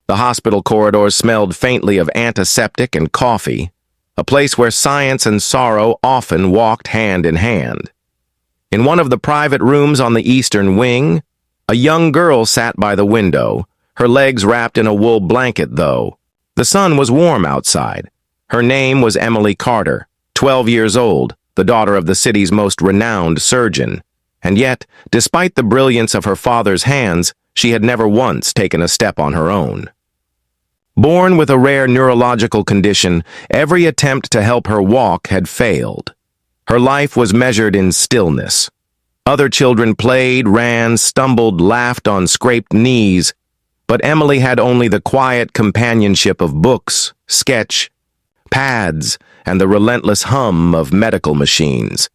The hospital corridors smelled faintly of antiseptic and coffee, a place where science and sorrow often walked hand in hand. In one of the private rooms on the eastern wing, a young girl sat by the window, her legs wrapped in a wool blanket, though. The sun was warm outside. Her name was Emily Carter, 12 years old, the daughter of the city's most renowned surgeon. And yet, despite the brilliance of her father's hands, she had never once taken a step on her own. Born with a rare neurological condition, every attempt to help her walk had failed. Her life was measured in stillness. Other children played, ran, stumbled, laughed on scraped knees, but Emily had only the quiet companionship of books, sketch, pads, and the relentless hum of medical machines.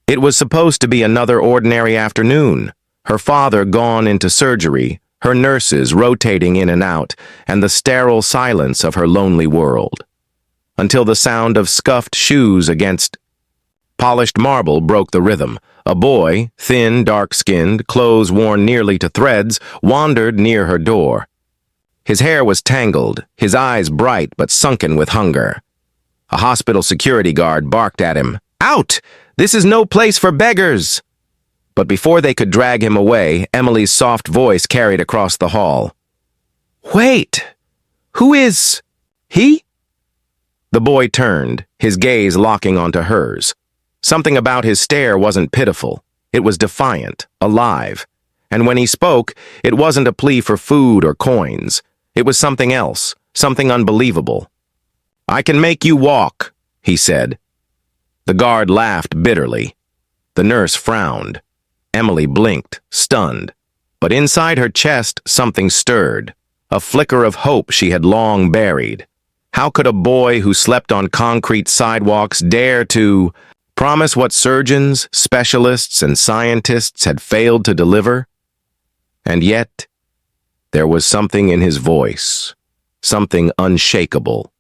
It was supposed to be another ordinary afternoon, her father gone into surgery, her nurses rotating in and out, and the sterile silence of her lonely world. Until the sound of scuffed shoes against polished marble broke the rhythm. A boy, thin, dark-skinned, clothes worn nearly to threads, wandered near her door. His hair was tangled, his eyes bright but sunken with hunger. A hospital security guard barked at him, "Out! This is no place for beggars!" But before they could drag him away, Emily's soft voice carried across the hall. "Wait! Who is he?" The boy turned, his gaze locking onto hers. Something about his stare wasn't pitiful. It was defiant, alive. And when he spoke, it wasn't a plea for food or coins. It was something else, something unbelievable. "I can make you walk," he said. The guard laughed bitterly. The nurse frowned. Emily blinked, stunned. But inside her chest, something stirred, a flicker of hope she had long buried. How could a boy who slept on concrete sidewalks dare to promise what surgeons, specialists, and scientists had failed to deliver? And yet, there was something in his voice, something unshakable.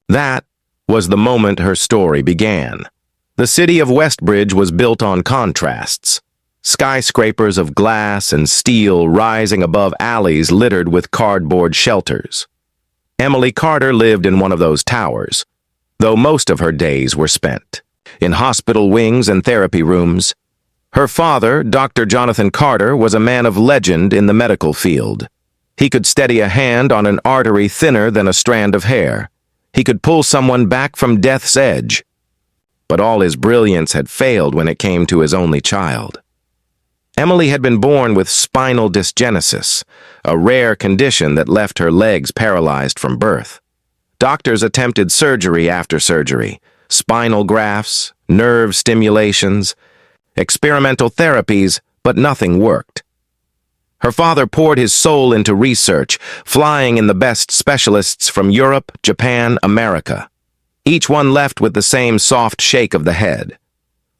That was the moment her story began. The city of Westbridge was built on contrasts. Skyscrapers of glass and steel rising above alleys littered with cardboard shelters. Emily Carter lived in one of those towers, though most of her days were spent in hospital wings and therapy rooms. Her father, Dr. Jonathan Carter, was a man of legend in the medical field. He could steady a hand on an artery thinner than a strand of hair. He could pull someone back from death's edge. But all his brilliance had failed when it came to his only child. Emily had been born with spinal dysgenesis, a rare condition that left her legs paralyzed from birth. Doctors attempted surgery after surgery, spinal grafts, nerve stimulations, experimental therapies, but nothing worked. Her father poured his soul into research, flying in the best specialists from Europe, Japan, America. Each one left with the same soft shake of the head.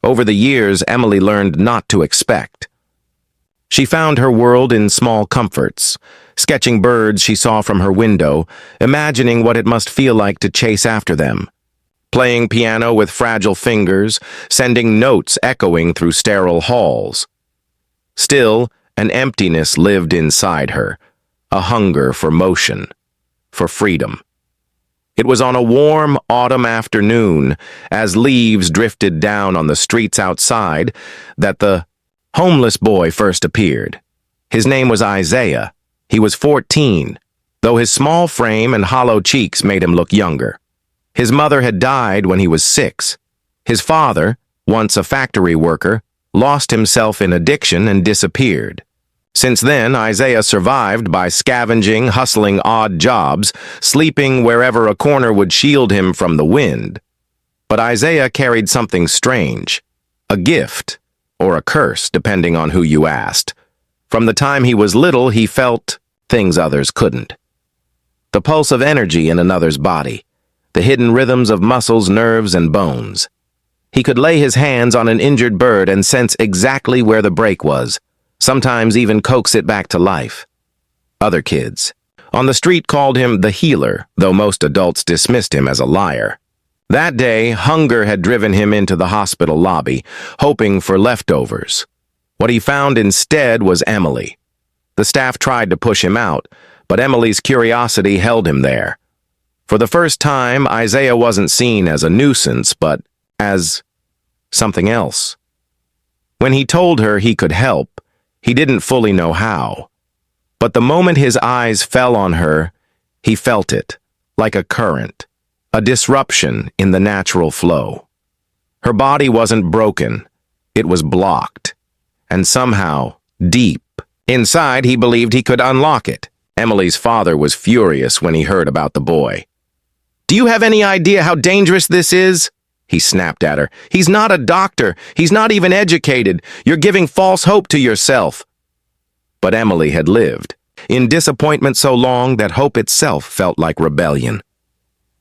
Over the years, Emily learned not to expect. She found her world in small comforts, sketching birds she saw from her window, imagining what it must feel like to chase after them, playing piano with fragile fingers, sending notes echoing through sterile halls. Still, an emptiness lived inside her, a hunger for motion, for freedom. It was on a warm autumn afternoon, as leaves drifted down on the streets outside, that the homeless boy first appeared. His name was Isaiah. He was 14, though his small frame and hollow cheeks made him look younger. His mother had died when he was 6. His father, once a factory worker, lost himself in addiction and disappeared. Since then, Isaiah survived by scavenging, hustling odd jobs, sleeping wherever a corner would shield him from the wind. But Isaiah carried something strange, a gift, or a curse, depending on who you asked. From the time he was little, he felt things others couldn't. The pulse of energy in another's body, the hidden rhythms of muscles, nerves, and bones. He could lay his hands on an injured bird and sense exactly where the break was, sometimes even coax it back to life. Other kids on the street called him the healer, though most adults dismissed him as a liar. That day, hunger had driven him into the hospital lobby, hoping for leftovers. What he found instead was Emily. The staff tried to push him out, but Emily's curiosity held him there. For the first time, Isaiah wasn't seen as a nuisance, but as something else. When he told her he could help, he didn't fully know how. But the moment his eyes fell on her, he felt it, like a current, a disruption in the natural flow. Her body wasn't broken, it was blocked. And somehow, deep inside, he believed he could unlock it. Emily's father was furious when he heard about the boy. "Do you have any idea how dangerous this is?" he snapped at her. "He's not a doctor. He's not even educated. You're giving false hope to yourself." But Emily had lived in disappointment so long that hope itself felt like rebellion.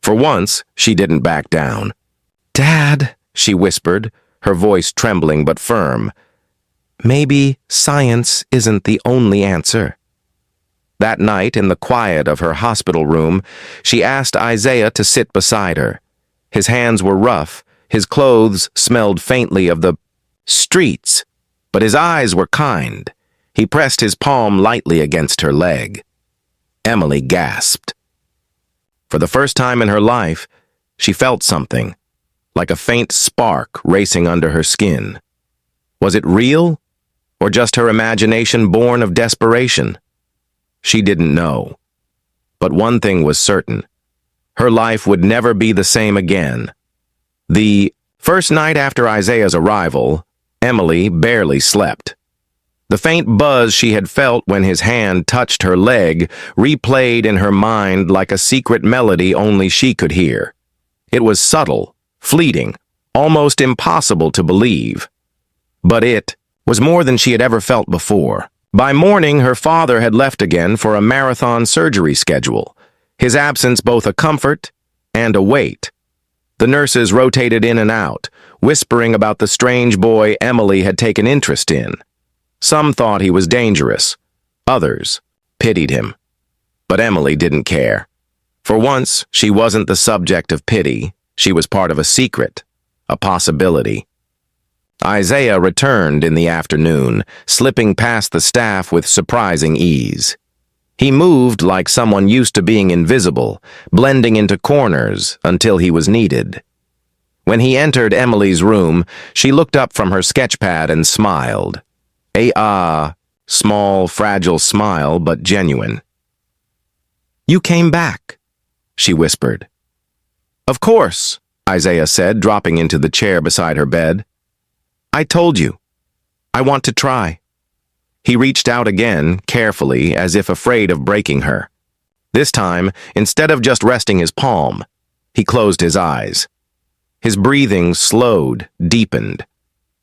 For once, she didn't back down. "Dad," she whispered, her voice trembling but firm, "maybe science isn't the only answer." That night, in the quiet of her hospital room, she asked Isaiah to sit beside her. His hands were rough, his clothes smelled faintly of the streets, but his eyes were kind. He pressed his palm lightly against her leg. Emily gasped. For the first time in her life, she felt something, like a faint spark racing under her skin. Was it real, or just her imagination born of desperation? She didn't know. But one thing was certain. Her life would never be the same again. The first night after Isaiah's arrival, Emily barely slept. The faint buzz she had felt when his hand touched her leg replayed in her mind like a secret melody only she could hear. It was subtle, fleeting, almost impossible to believe. But it was more than she had ever felt before. By morning, her father had left again for a marathon surgery schedule, his absence both a comfort and a weight. The nurses rotated in and out, whispering about the strange boy Emily had taken interest in. Some thought he was dangerous. Others pitied him. But Emily didn't care. For once, she wasn't the subject of pity. She was part of a secret, a possibility. Isaiah returned in the afternoon, slipping past the staff with surprising ease. He moved like someone used to being invisible, blending into corners until he was needed. When he entered Emily's room, she looked up from her sketchpad and smiled. A small, fragile smile, but genuine. "You came back," she whispered. "Of course," Isaiah said, dropping into the chair beside her bed. "I told you. I want to try." He reached out again, carefully, as if afraid of breaking her. This time, instead of just resting his palm, he closed his eyes. His breathing slowed, deepened.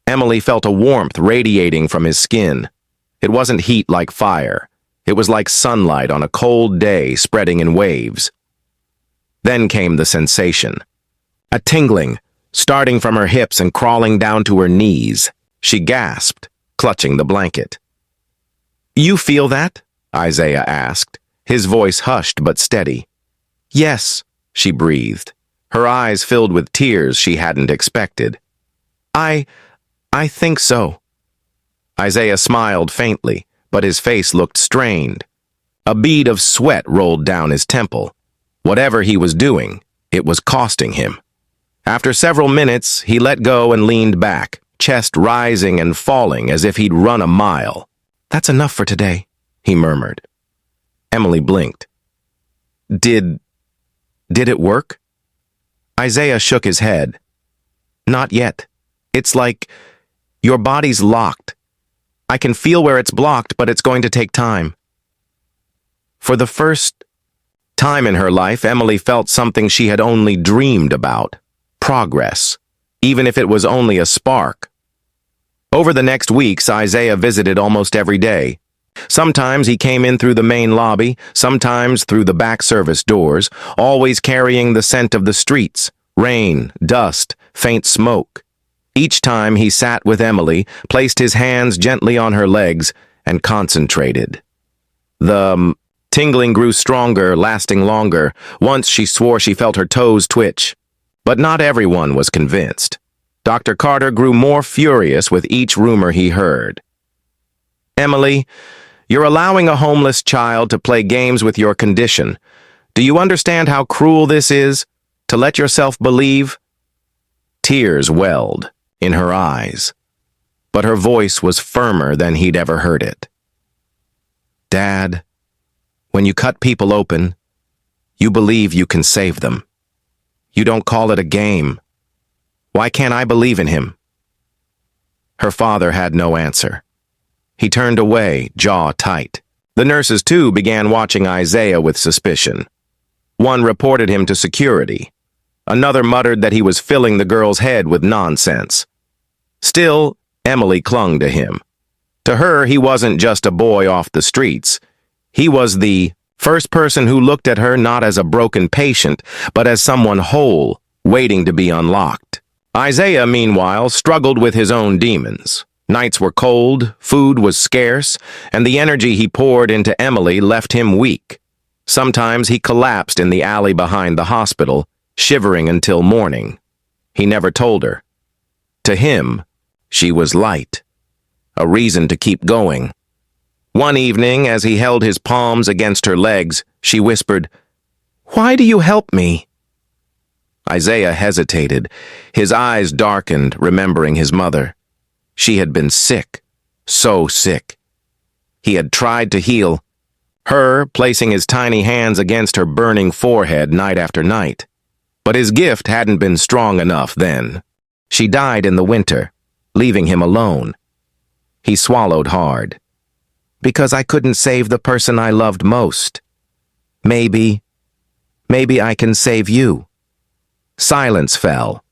Emily felt a warmth radiating from his skin. It wasn't heat like fire. It was like sunlight on a cold day spreading in waves. Then came the sensation. A tingling, starting from her hips and crawling down to her knees. She gasped, clutching the blanket. "You feel that?" Isaiah asked, his voice hushed but steady. "Yes," she breathed, her eyes filled with tears she hadn't expected. I think so." Isaiah smiled faintly, but his face looked strained. A bead of sweat rolled down his temple. Whatever he was doing, it was costing him. After several minutes, he let go and leaned back, chest rising and falling as if he'd run a mile. "That's enough for today," he murmured. Emily blinked. Did it work?" Isaiah shook his head. "Not yet. It's like your body's locked. I can feel where it's blocked, but it's going to take time." For the first time in her life, Emily felt something she had only dreamed about. Progress, even if it was only a spark. Over the next weeks, Isaiah visited almost every day. Sometimes he came in through the main lobby, sometimes through the back service doors, always carrying the scent of the streets, rain, dust, faint smoke. Each time he sat with Emily, placed his hands gently on her legs, and concentrated. The tingling grew stronger, lasting longer. Once she swore she felt her toes twitch. But not everyone was convinced. Dr. Carter grew more furious with each rumor he heard. "Emily, You're allowing a homeless child to play games with your condition. Do you understand how cruel this is? To let yourself believe? Tears welled in her eyes, but her voice was firmer than he'd ever heard it. Dad, when you cut people open, you believe you can save them. You don't call it a game. Why can't I believe in him? Her father had no answer. He turned away, jaw tight. The nurses, too, began watching Isaiah with suspicion. One reported him to security. Another muttered that he was filling the girl's head with nonsense. Still, Emily clung to him. To her, he wasn't just a boy off the streets. He was the first person who looked at her not as a broken patient, but as someone whole, waiting to be unlocked. Isaiah, meanwhile, struggled with his own demons. Nights were cold, food was scarce, and the energy he poured into Emily left him weak. Sometimes he collapsed in the alley behind the hospital, shivering until morning. He never told her. To him, she was light, a reason to keep going. One evening, as he held his palms against her legs, she whispered, "Why do you help me?" Isaiah hesitated. His eyes darkened, remembering his mother. She had been sick, so sick. He had tried to heal her, placing his tiny hands against her burning forehead night after night. But his gift hadn't been strong enough then. She died in the winter, leaving him alone. He swallowed hard. Because I couldn't save the person I loved most. Maybe I can save you. Silence fell.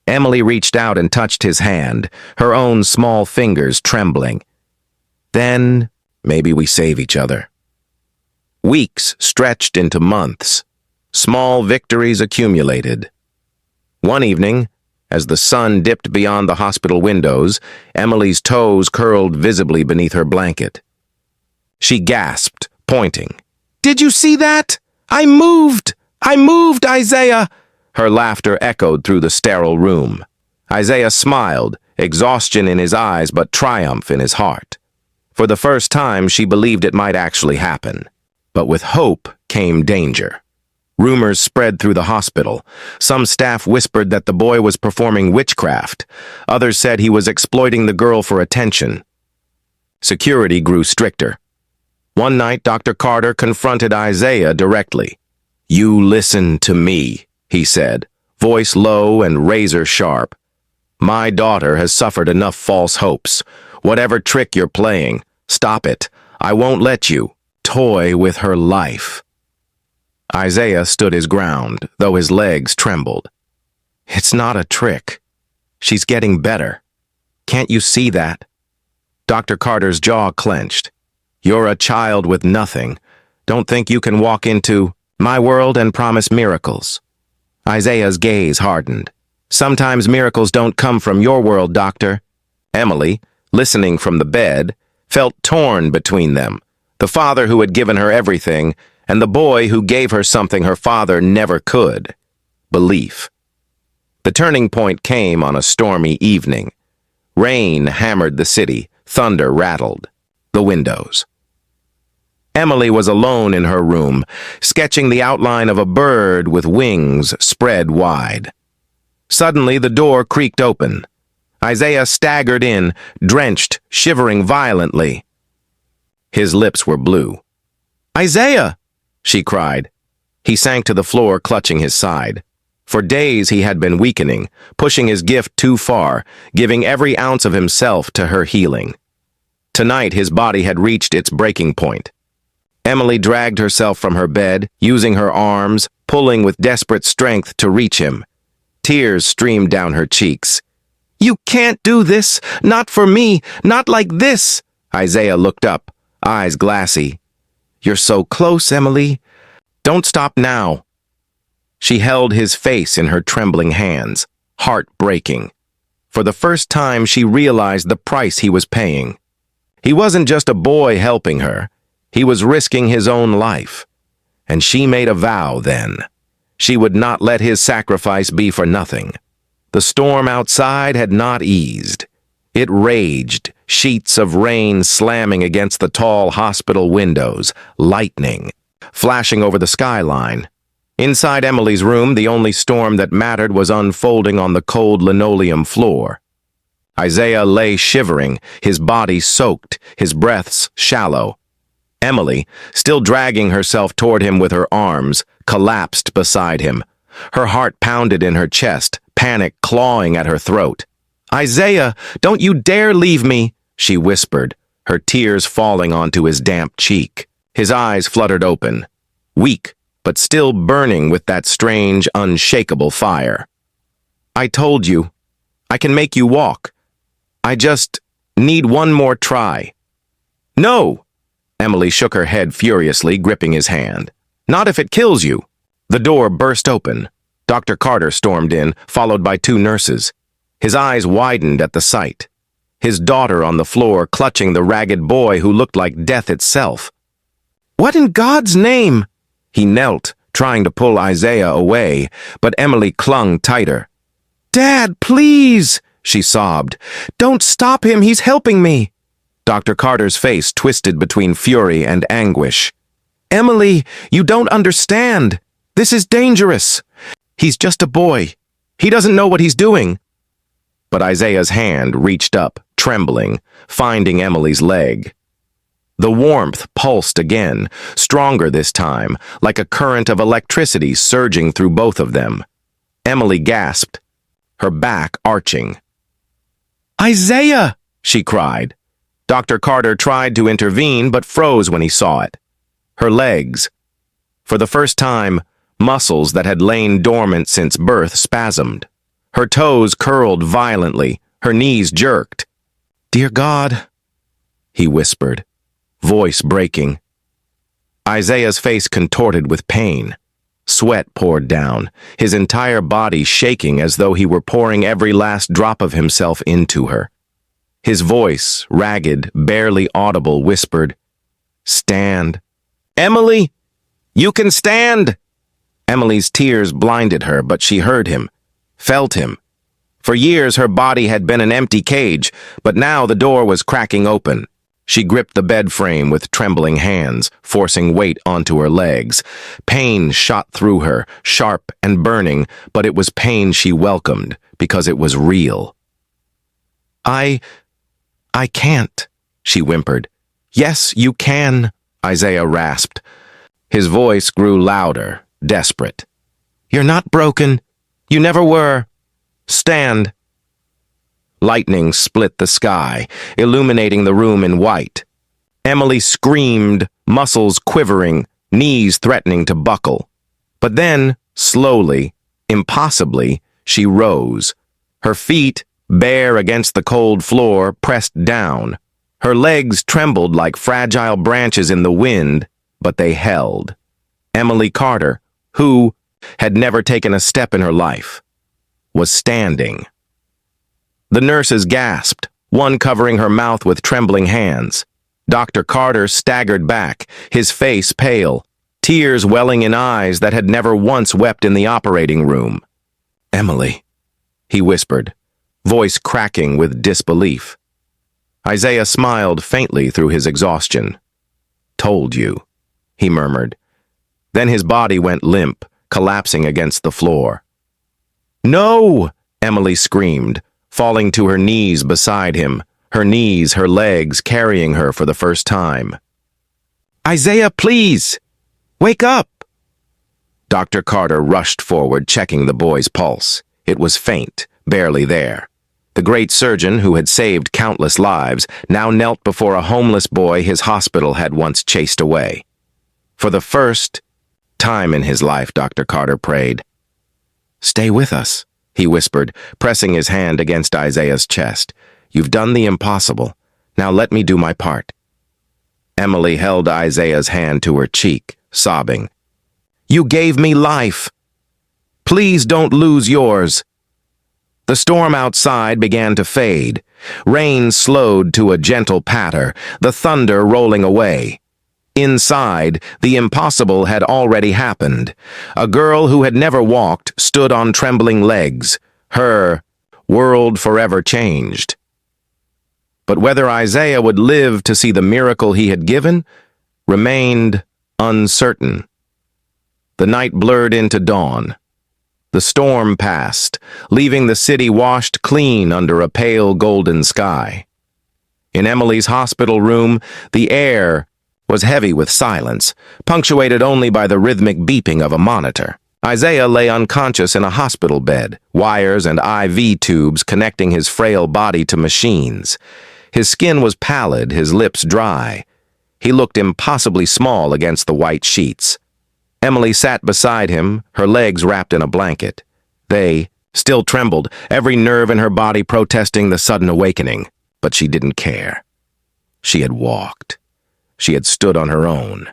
Emily reached out and touched his hand, her own small fingers trembling. Then, maybe we save each other. Weeks stretched into months. Small victories accumulated. One evening, as the sun dipped beyond the hospital windows, Emily's toes curled visibly beneath her blanket. She gasped, pointing. "Did you see that? I moved! I moved, Isaiah!" Her laughter echoed through the sterile room. Isaiah smiled, exhaustion in his eyes but triumph in his heart. For the first time, she believed it might actually happen. But with hope came danger. Rumors spread through the hospital. Some staff whispered that the boy was performing witchcraft. Others said he was exploiting the girl for attention. Security grew stricter. One night, Dr. Carter confronted Isaiah directly. "You listen to me," he said, voice low and razor sharp. "My daughter has suffered enough false hopes. Whatever trick you're playing, stop it. I won't let you toy with her life." Isaiah stood his ground, though his legs trembled. "It's not a trick. She's getting better. Can't you see that?" Dr. Carter's jaw clenched. "You're a child with nothing. Don't think you can walk into my world and promise miracles." Isaiah's gaze hardened. "Sometimes miracles don't come from your world, Doctor." Emily, listening from the bed, felt torn between them. The father who had given her everything, and the boy who gave her something her father never could. Belief. The turning point came on a stormy evening. Rain hammered the city, thunder rattled the windows. Emily was alone in her room, sketching the outline of a bird with wings spread wide. Suddenly, the door creaked open. Isaiah staggered in, drenched, shivering violently. His lips were blue. "Isaiah!" she cried. He sank to the floor, clutching his side. For days he had been weakening, pushing his gift too far, giving every ounce of himself to her healing. Tonight his body had reached its breaking point. Emily dragged herself from her bed, using her arms, pulling with desperate strength to reach him. Tears streamed down her cheeks. "You can't do this! Not for me! Not like this!" Isaiah looked up, eyes glassy. "You're so close, Emily. Don't stop now." She held his face in her trembling hands, heart breaking. For the first time, she realized the price he was paying. He wasn't just a boy helping her. He was risking his own life. And she made a vow then. She would not let his sacrifice be for nothing. The storm outside had not eased. It raged, Sheets of rain slamming against the tall hospital windows, lightning flashing over the skyline. Inside Emily's room, the only storm that mattered was unfolding on the cold linoleum floor. Isaiah lay shivering, his body soaked, his breaths shallow. Emily, still dragging herself toward him with her arms, collapsed beside him. Her heart pounded in her chest, panic clawing at her throat. "Isaiah, don't you dare leave me," she whispered, her tears falling onto his damp cheek. His eyes fluttered open, weak, but still burning with that strange, unshakable fire. "I told you. I can make you walk. I just need one more try." "No!" Emily shook her head furiously, gripping his hand. "Not if it kills you." The door burst open. Dr. Carter stormed in, followed by 2 nurses. His eyes widened at the sight. His daughter on the floor, clutching the ragged boy who looked like death itself. "What in God's name?" He knelt, trying to pull Isaiah away, but Emily clung tighter. "Dad, please!" she sobbed. "Don't stop him, he's helping me." Dr. Carter's face twisted between fury and anguish. "Emily, you don't understand. This is dangerous. He's just a boy. He doesn't know what he's doing." But Isaiah's hand reached up, trembling, finding Emily's leg. The warmth pulsed again, stronger this time, like a current of electricity surging through both of them. Emily gasped, her back arching. "Isaiah!" she cried. Dr. Carter tried to intervene but froze when he saw it. Her legs. For the first time, muscles that had lain dormant since birth spasmed. Her toes curled violently, her knees jerked. "Dear God," he whispered, voice breaking. Isaiah's face contorted with pain. Sweat poured down, his entire body shaking as though he were pouring every last drop of himself into her. His voice, ragged, barely audible, whispered, "Stand. Emily, you can stand!" Emily's tears blinded her, but she heard him, felt him. For years her body had been an empty cage, but now the door was cracking open. She gripped the bed frame with trembling hands, forcing weight onto her legs. Pain shot through her, sharp and burning, but it was pain she welcomed, because it was real. I can't," she whimpered. "Yes, you can," Isaiah rasped. His voice grew louder, desperate. "You're not broken. You never were. Stand." Lightning split the sky, illuminating the room in white. Emily screamed, muscles quivering, knees threatening to buckle. But then, slowly, impossibly, she rose. Her feet, bare against the cold floor, pressed down. Her legs trembled like fragile branches in the wind, but they held. Emily Carter, who had never taken a step in her life, was standing. The nurses gasped, one covering her mouth with trembling hands. Dr. Carter staggered back, his face pale, tears welling in eyes that had never once wept in the operating room. "Emily," he whispered, voice cracking with disbelief. Isaiah smiled faintly through his exhaustion. "Told you," he murmured. Then his body went limp, collapsing against the floor. "No!" Emily screamed, falling to her knees beside him, her knees, her legs carrying her for the first time. "Isaiah, please! Wake up!" Dr. Carter rushed forward, checking the boy's pulse. It was faint, barely there. The great surgeon, who had saved countless lives, now knelt before a homeless boy his hospital had once chased away. For the first time in his life, Dr. Carter prayed. "Stay with us," he whispered, pressing his hand against Isaiah's chest. "You've done the impossible. Now let me do my part." Emily held Isaiah's hand to her cheek, sobbing. "You gave me life. Please don't lose yours." The storm outside began to fade. Rain slowed to a gentle patter, the thunder rolling away. Inside, the impossible had already happened. A girl who had never walked stood on trembling legs. Her world forever changed. But whether Isaiah would live to see the miracle he had given remained uncertain. The night blurred into dawn. The storm passed, leaving the city washed clean under a pale golden sky. In Emily's hospital room, the air was heavy with silence, punctuated only by the rhythmic beeping of a monitor. Isaiah lay unconscious in a hospital bed, wires and IV tubes connecting his frail body to machines. His skin was pallid, his lips dry. He looked impossibly small against the white sheets. Emily sat beside him, her legs wrapped in a blanket. They still trembled, every nerve in her body protesting the sudden awakening. But she didn't care. She had walked. She had stood on her own.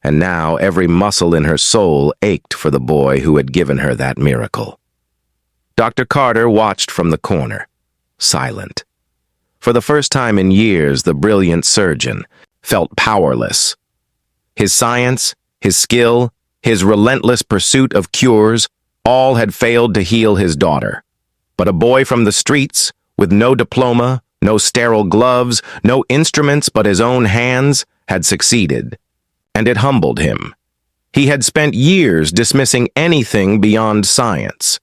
And now every muscle in her soul ached for the boy who had given her that miracle. Dr. Carter watched from the corner, silent. For the first time in years, the brilliant surgeon felt powerless. His science, his skill, his relentless pursuit of cures, all had failed to heal his daughter. But a boy from the streets, with no diploma, no sterile gloves, no instruments but his own hands, had succeeded. And it humbled him. He had spent years dismissing anything beyond science.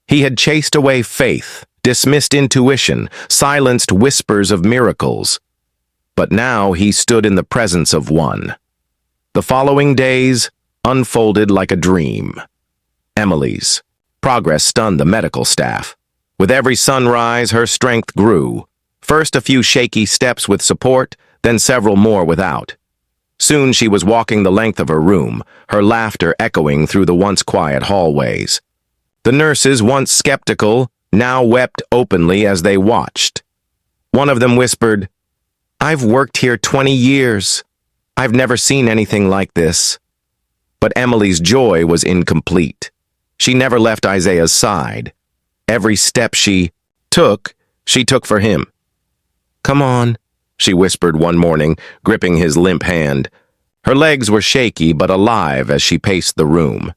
He had chased away faith, dismissed intuition, silenced whispers of miracles. But now he stood in the presence of one. The following days unfolded like a dream. Emily's progress stunned the medical staff. With every sunrise, her strength grew. First a few shaky steps with support, then several more without. Soon she was walking the length of her room, her laughter echoing through the once quiet hallways. The nurses, once skeptical, now wept openly as they watched. One of them whispered, "I've worked here 20 years. I've never seen anything like this." But Emily's joy was incomplete. She never left Isaiah's side. Every step she took for him. "Come on," she whispered one morning, gripping his limp hand. Her legs were shaky but alive as she paced the room.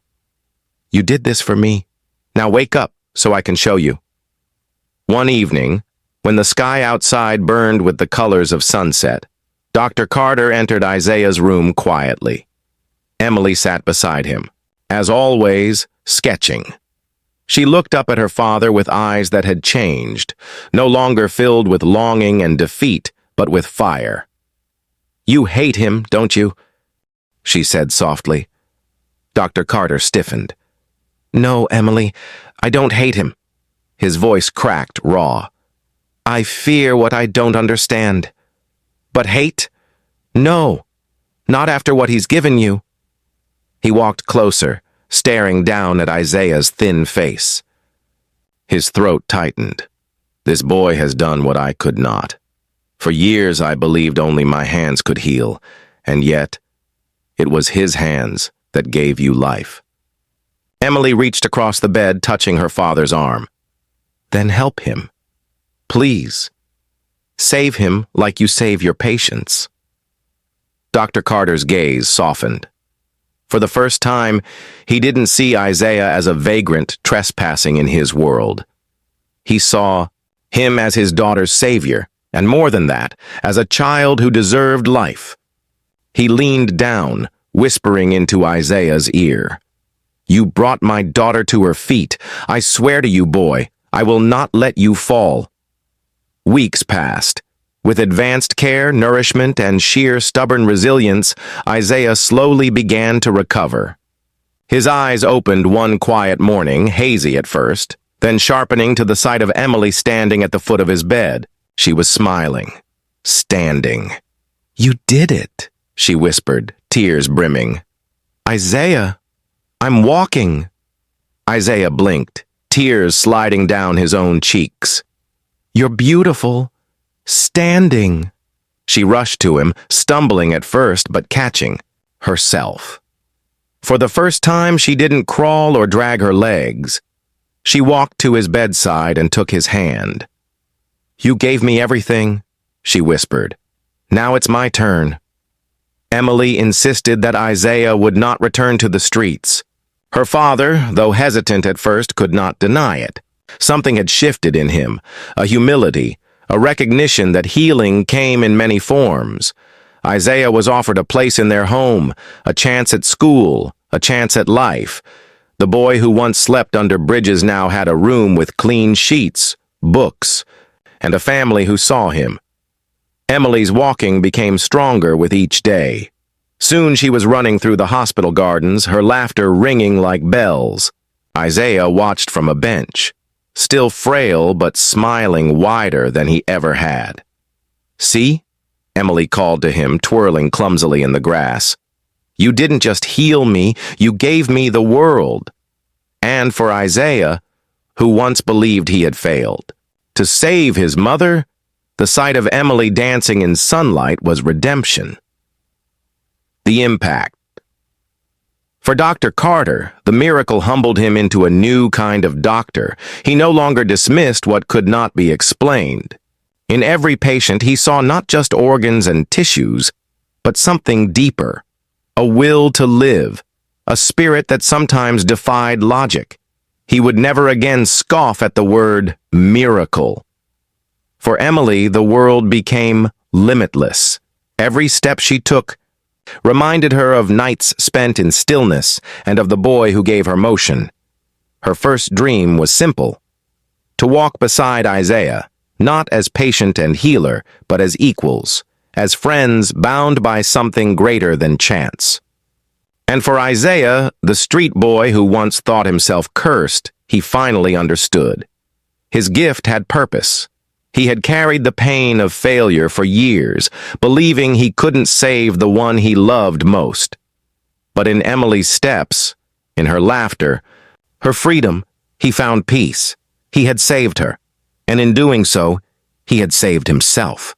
"You did this for me. Now wake up so I can show you." One evening, when the sky outside burned with the colors of sunset, Dr. Carter entered Isaiah's room quietly. Emily sat beside him, as always, sketching. She looked up at her father with eyes that had changed, no longer filled with longing and defeat, but with fire. "You hate him, don't you?" she said softly. Dr. Carter stiffened. "No, Emily, I don't hate him." His voice cracked, raw. "I fear what I don't understand. But hate? No, not after what he's given you." He walked closer, staring down at Isaiah's thin face. His throat tightened. "This boy has done what I could not. For years I believed only my hands could heal, and yet it was his hands that gave you life." Emily reached across the bed, touching her father's arm. "Then help him. Please. Save him like you save your patients." Dr. Carter's gaze softened. For the first time, he didn't see Isaiah as a vagrant trespassing in his world. He saw him as his daughter's savior, and more than that, as a child who deserved life. He leaned down, whispering into Isaiah's ear. "You brought my daughter to her feet. I swear to you, boy, I will not let you fall." Weeks passed. With advanced care, nourishment, and sheer stubborn resilience, Isaiah slowly began to recover. His eyes opened one quiet morning, hazy at first, then sharpening to the sight of Emily standing at the foot of his bed. She was smiling. Standing. "You did it," she whispered, tears brimming. "Isaiah, I'm walking." Isaiah blinked, tears sliding down his own cheeks. "You're beautiful. Standing." She rushed to him, stumbling at first, but catching herself. For the first time, she didn't crawl or drag her legs. She walked to his bedside and took his hand. "You gave me everything," she whispered. "Now it's my turn." Emily insisted that Isaiah would not return to the streets. Her father, though hesitant at first, could not deny it. Something had shifted in him, a humility, a recognition that healing came in many forms. Isaiah was offered a place in their home, a chance at school, a chance at life. The boy who once slept under bridges now had a room with clean sheets, books, and a family who saw him. Emily's walking became stronger with each day. Soon she was running through the hospital gardens, her laughter ringing like bells. Isaiah watched from a bench, still frail but smiling wider than he ever had. "See?" Emily called to him, twirling clumsily in the grass. "You didn't just heal me, you gave me the world." And for Isaiah, who once believed he had failed, to save his mother, the sight of Emily dancing in sunlight was redemption. The impact. For Dr. Carter, the miracle humbled him into a new kind of doctor. He no longer dismissed what could not be explained. In every patient, he saw not just organs and tissues, but something deeper, a will to live, a spirit that sometimes defied logic. He would never again scoff at the word miracle. For Emily, the world became limitless. Every step she took reminded her of nights spent in stillness and of the boy who gave her motion. Her first dream was simple: to walk beside Isaiah, not as patient and healer, but as equals, as friends bound by something greater than chance. And for Isaiah, the street boy who once thought himself cursed, he finally understood. His gift had purpose. He had carried the pain of failure for years, believing he couldn't save the one he loved most. But in Emily's steps, in her laughter, her freedom, he found peace. He had saved her, and in doing so, he had saved himself.